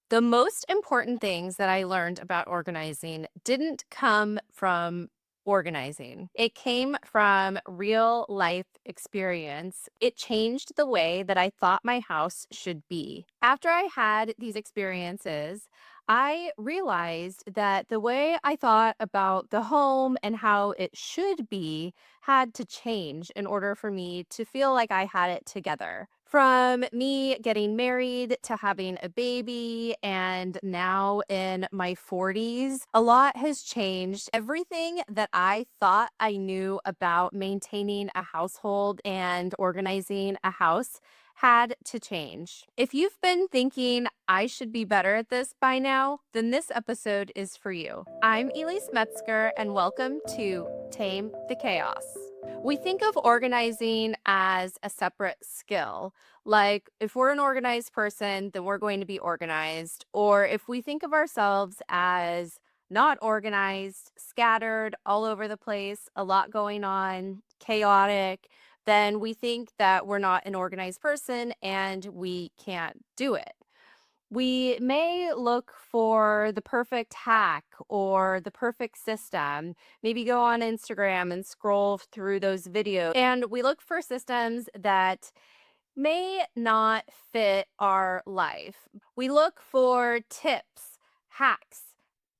The most important things that I learned about organizing didn't come from organizing. It came from real life experience. It changed the way that I thought my house should be. After I had these experiences, I realized that the way I thought about the home and how it should be had to change in order for me to feel like I had it together. From me getting married to having a baby and now in my 40s, a lot has changed. Everything that I thought I knew about maintaining a household and organizing a house had to change. If you've been thinking I should be better at this by now, then this episode is for you. I'm Elyse Metzger, and welcome to Tame the Chaos. We think of organizing as a separate skill. Like, if we're an organized person, then we're going to be organized. Or if we think of ourselves as not organized, scattered all over the place, a lot going on, chaotic, then we think that we're not an organized person and we can't do it. We may look for the perfect hack or the perfect system. Maybe go on Instagram and scroll through those videos. And we look for systems that may not fit our life. We look for tips, hacks,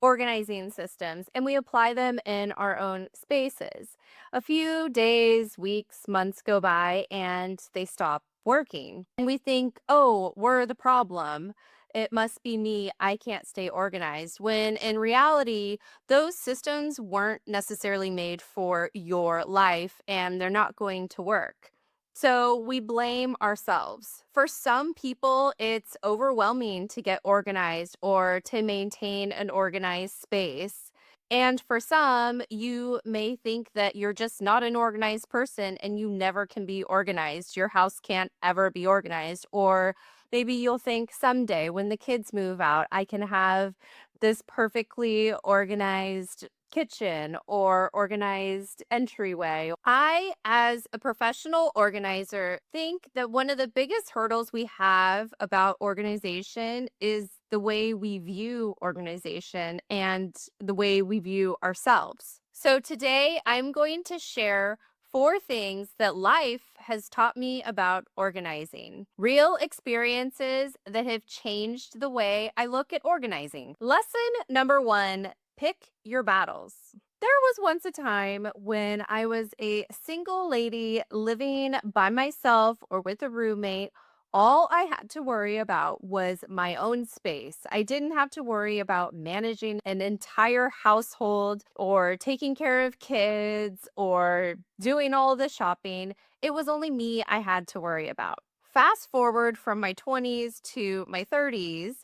organizing systems, and we apply them in our own spaces. A few days, weeks, months go by and they stop working. And we think, oh, we're the problem. It must be me. I can't stay organized. When in reality, those systems weren't necessarily made for your life and they're not going to work. So we blame ourselves. For some people, it's overwhelming to get organized or to maintain an organized space. And for some, you may think that you're just not an organized person and you never can be organized. Your house can't ever be organized. Or maybe you'll think someday when the kids move out, I can have this perfectly organized kitchen or organized entryway. I, as a professional organizer, think that one of the biggest hurdles we have about organization is the way we view organization and the way we view ourselves. So today I'm going to share four things that life has taught me about organizing. Real experiences that have changed the way I look at organizing. Lesson number one: pick your battles. There was once a time when I was a single lady living by myself or with a roommate. All I had to worry about was my own space. I didn't have to worry about managing an entire household or taking care of kids or doing all the shopping. It was only me I had to worry about. Fast forward from my 20s to my 30s,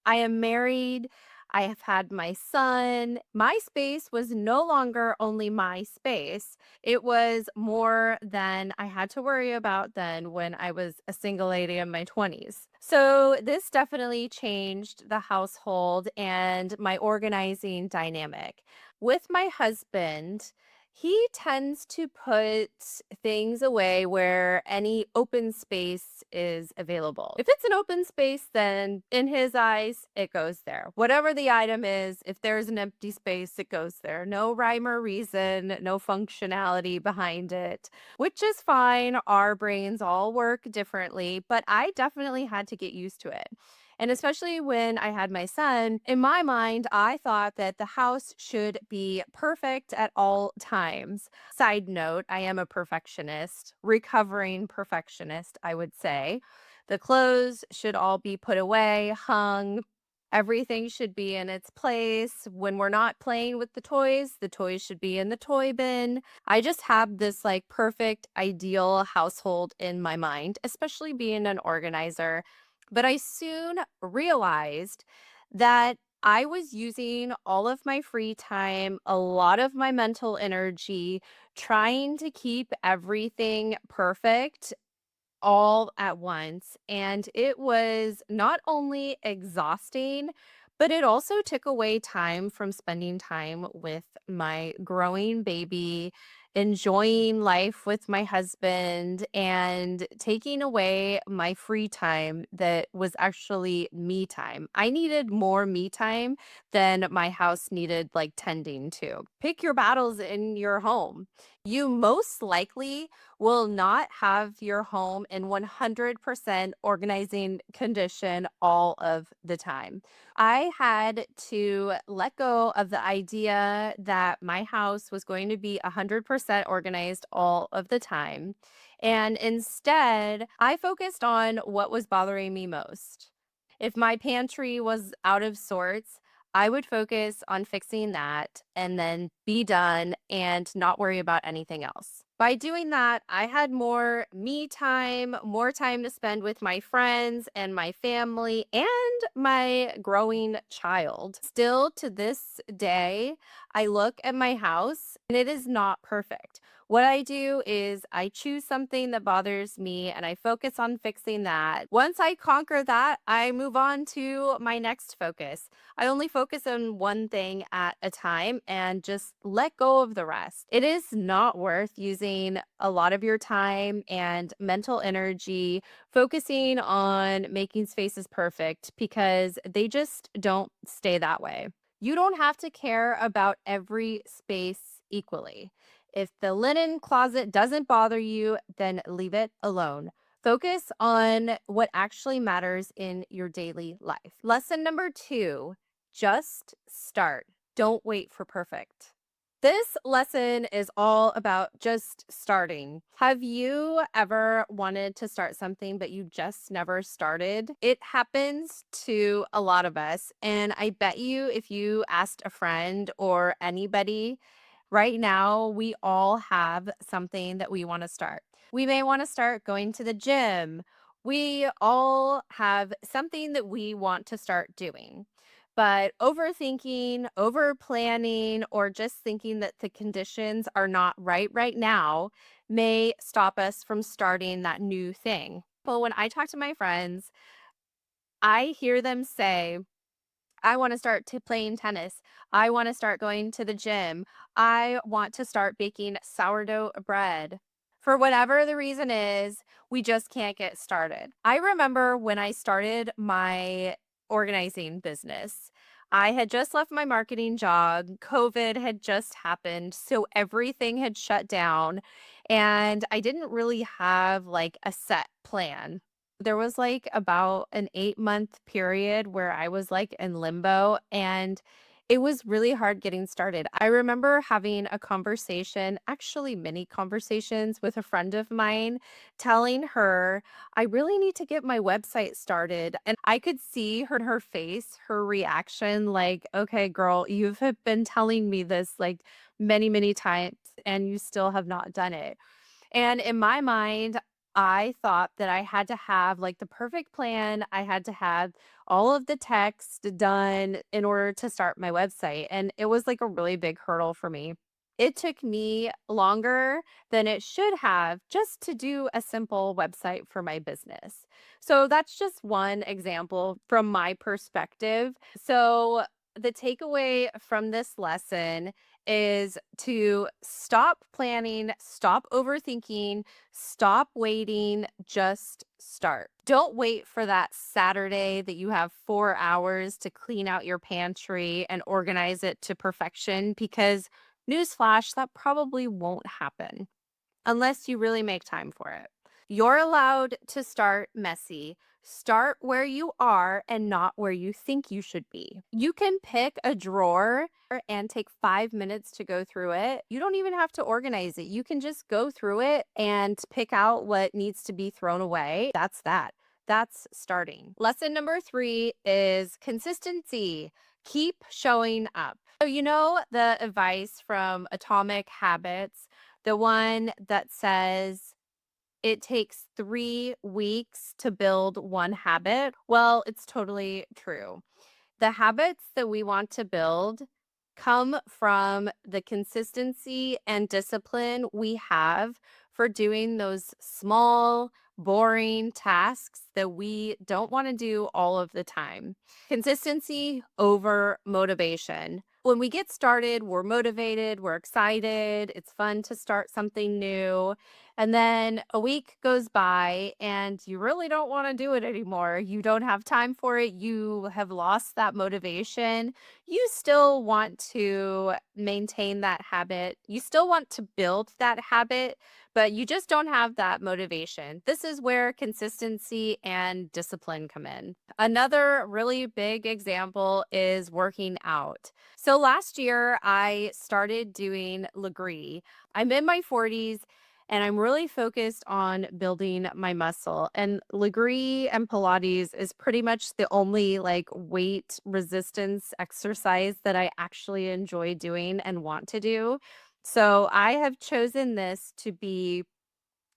I am married. I have had my son. My space was no longer only my space. It was more than I had to worry about than when I was a single lady in my 20s. So, this definitely changed the household and my organizing dynamic. With my husband, he tends to put things away where any open space is available. If it's an open space, then in his eyes, it goes there. Whatever the item is, if there's an empty space, it goes there. No rhyme or reason, no functionality behind it, which is fine. Our brains all work differently, but I definitely had to get used to it. And especially when I had my son, in my mind, I thought that the house should be perfect at all times. Side note, I am a perfectionist, recovering perfectionist, I would say. The clothes should all be put away, hung. Everything should be in its place. When we're not playing with the toys should be in the toy bin. I just have this like perfect, ideal household in my mind, especially being an organizer. But I soon realized that I was using all of my free time, a lot of my mental energy, trying to keep everything perfect all at once. And it was not only exhausting, but it also took away time from spending time with my growing baby. enjoying life with my husband and taking away my free time that was actually me time. I needed more me time than my house needed like tending to. Pick your battles in your home. You most likely will not have your home in 100% organizing condition all of the time. I had to let go of the idea that my house was going to be 100% organized all of the time. And instead, I focused on what was bothering me most. If my pantry was out of sorts, I would focus on fixing that and then be done and not worry about anything else. By doing that, I had more me time, more time to spend with my friends and my family and my growing child. Still to this day, I look at my house and it is not perfect. What I do is I choose something that bothers me and I focus on fixing that. Once I conquer that, I move on to my next focus. I only focus on one thing at a time and just let go of the rest. It is not worth using a lot of your time and mental energy focusing on making spaces perfect because they just don't stay that way. You don't have to care about every space equally. If the linen closet doesn't bother you, then leave it alone. Focus on what actually matters in your daily life. Lesson number 2, just start. Don't wait for perfect. This lesson is all about just starting. Have you ever wanted to start something, but you just never started? It happens to a lot of us. And I bet you, if you asked a friend or anybody, right now, we all have something that we want to start. We may want to start going to the gym. We all have something that we want to start doing. But overthinking, over planning, or just thinking that the conditions are not right now may stop us from starting that new thing. But when I talk to my friends, I hear them say, I want to start to playing tennis. I want to start going to the gym. I want to start baking sourdough bread. For whatever the reason is, we just can't get started. I remember when I started my organizing business, I had just left my marketing job. COVID had just happened. So everything had shut down. And I didn't really have like a set plan. There was, like, about an 8-month period where I was, like, in limbo, and it was really hard getting started. I remember having a conversation, actually many conversations with a friend of mine, telling her, "I really need to get my website started," and I could see her face, her reaction, like, "Okay, girl, you've have been telling me this, like, many, many times, and you still have not done it." And in my mind, I thought that I had to have like the perfect plan. I had to have all of the text done in order to start my website. And it was like a really big hurdle for me. It took me longer than it should have just to do a simple website for my business. So that's just one example from my perspective. So the takeaway from this lesson is to stop planning, stop overthinking, stop waiting, just start. Don't wait for that Saturday that you have 4 hours to clean out your pantry and organize it to perfection because, newsflash, that probably won't happen unless you really make time for it. You're allowed to start messy. Start where you are and not where you think you should be. You can pick a drawer and take 5 minutes to go through it. You don't even have to organize it. You can just go through it and pick out what needs to be thrown away. That's that. That's starting. Lesson number 3 is consistency. Keep showing up. So, you know, the advice from Atomic Habits, the one that says it takes 3 weeks to build one habit. Well, it's totally true. The habits that we want to build come from the consistency and discipline we have for doing those small, boring tasks that we don't want to do all of the time. Consistency over motivation. When we get started, we're motivated, we're excited, it's fun to start something new. And then a week goes by and you really don't want to do it anymore. You don't have time for it. You have lost that motivation. You still want to maintain that habit. You still want to build that habit, but you just don't have that motivation. This is where consistency and discipline come in. Another really big example is working out. So last year, I started doing Legree. I'm in my 40s and I'm really focused on building my muscle. And Legree and Pilates is pretty much the only like weight resistance exercise that I actually enjoy doing and want to do. So I have chosen this to be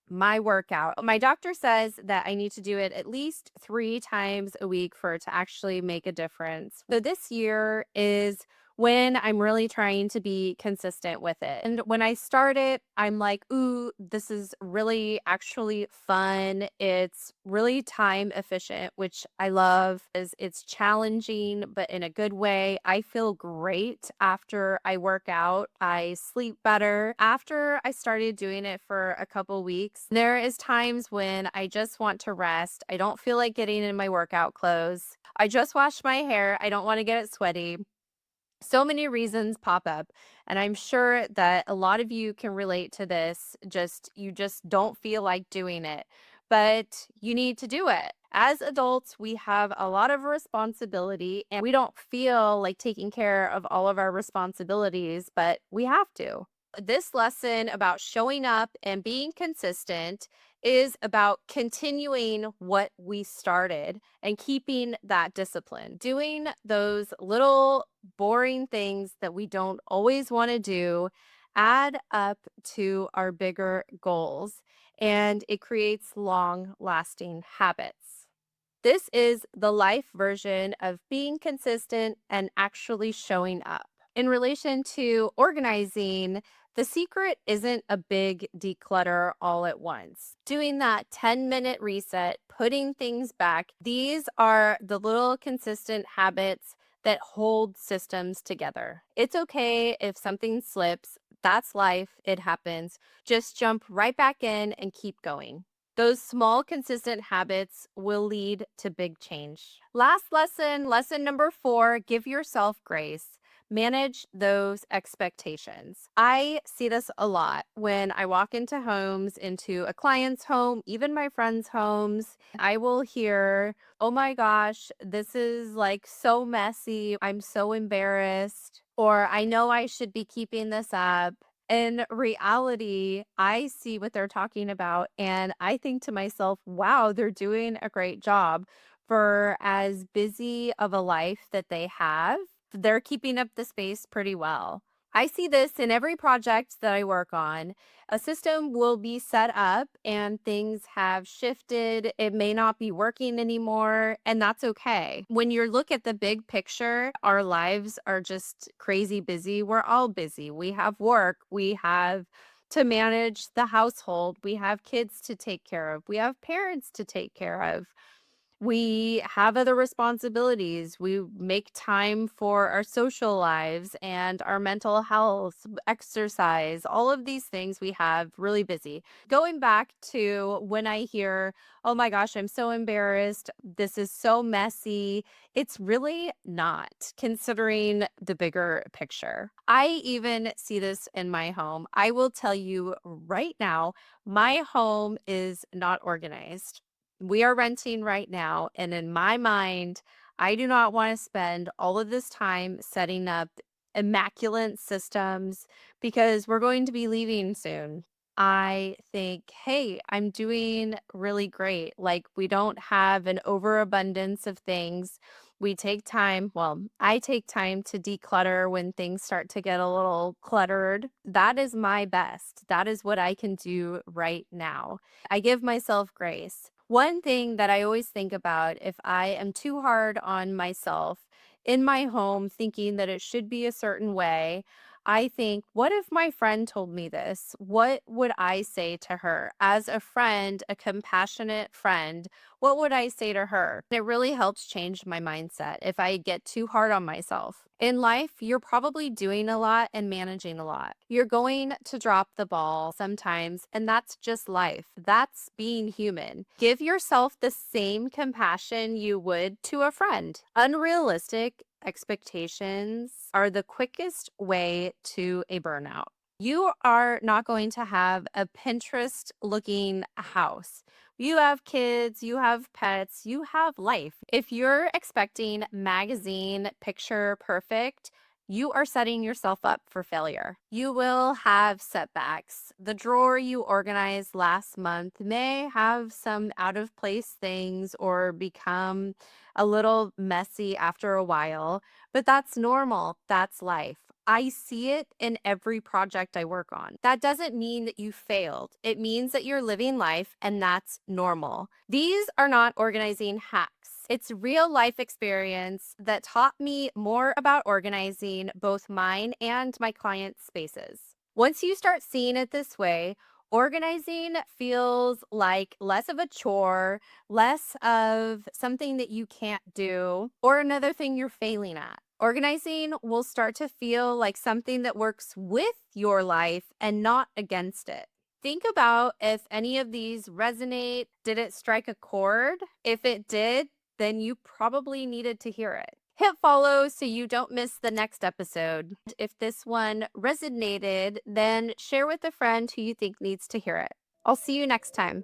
my workout. My doctor says that I need to do it at least 3 times a week for it to actually make a difference. So this year is when I'm really trying to be consistent with it. And when I start it, I'm like, ooh, this is really actually fun. It's really time efficient, which I love. Is it's challenging, but in a good way. I feel great after I work out. I sleep better. After I started doing it for a couple weeks, there is times when I just want to rest. I don't feel like getting in my workout clothes. I just washed my hair. I don't want to get it sweaty. So many reasons pop up, and I'm sure that a lot of you can relate to this. Just you just don't feel like doing it, but you need to do it. As adults, we have a lot of responsibility and we don't feel like taking care of all of our responsibilities, but we have to. This lesson about showing up and being consistent is about continuing what we started and keeping that discipline. Doing those little boring things that we don't always want to do add up to our bigger goals, and it creates long lasting habits. This is the life version of being consistent and actually showing up. In relation to organizing, the secret isn't a big declutter all at once. Doing that 10-minute reset, putting things back, these are the little consistent habits that hold systems together. It's okay if something slips. That's life. It happens. Just jump right back in and keep going. Those small, consistent habits will lead to big change. Last lesson, lesson number 4, give yourself grace. Manage those expectations. I see this a lot when I walk into homes, into a client's home, even my friends' homes. I will hear, oh my gosh, this is like so messy. I'm so embarrassed. Or I know I should be keeping this up. In reality, I see what they're talking about and I think to myself, wow, they're doing a great job for as busy of a life that they have. They're keeping up the space pretty well. I see this in every project that I work on. A system will be set up and things have shifted. It may not be working anymore, and that's okay. When you look at the big picture, our lives are just crazy busy. We're all busy. We have work, we have to manage the household, we have kids to take care of, we have parents to take care of. We have other responsibilities. We make time for our social lives and our mental health, exercise, all of these things we have really busy. Going back to when I hear, oh my gosh, I'm so embarrassed. This is so messy. It's really not, considering the bigger picture. I even see this in my home. I will tell you right now, my home is not organized. We are renting right now, and in my mind, I do not want to spend all of this time setting up immaculate systems because we're going to be leaving soon. I think, hey, I'm doing really great. Like, we don't have an overabundance of things. We take time. Well, I take time to declutter when things start to get a little cluttered. That is my best. That is what I can do right now. I give myself grace. One thing that I always think about if I am too hard on myself in my home, thinking that it should be a certain way, I think, what if my friend told me this? What would I say to her? As a friend, a compassionate friend, what would I say to her? It really helps change my mindset if I get too hard on myself. In life, you're probably doing a lot and managing a lot. You're going to drop the ball sometimes, and that's just life. That's being human. Give yourself the same compassion you would to a friend. Unrealistic expectations are the quickest way to a burnout. You are not going to have a Pinterest looking house. You have kids, you have pets, you have life. If you're expecting magazine picture perfect, you are setting yourself up for failure. You will have setbacks. The drawer you organized last month may have some out of place things or become a little messy after a while, but that's normal. That's life. I see it in every project I work on. That doesn't mean that you failed. It means that you're living life and that's normal. These are not organizing hacks. It's real life experience that taught me more about organizing both mine and my clients' spaces. Once you start seeing it this way, organizing feels like less of a chore, less of something that you can't do, or another thing you're failing at. Organizing will start to feel like something that works with your life and not against it. Think about if any of these resonate. Did it strike a chord? If it did, then you probably needed to hear it. Hit follow so you don't miss the next episode. If this one resonated, then share with a friend who you think needs to hear it. I'll see you next time.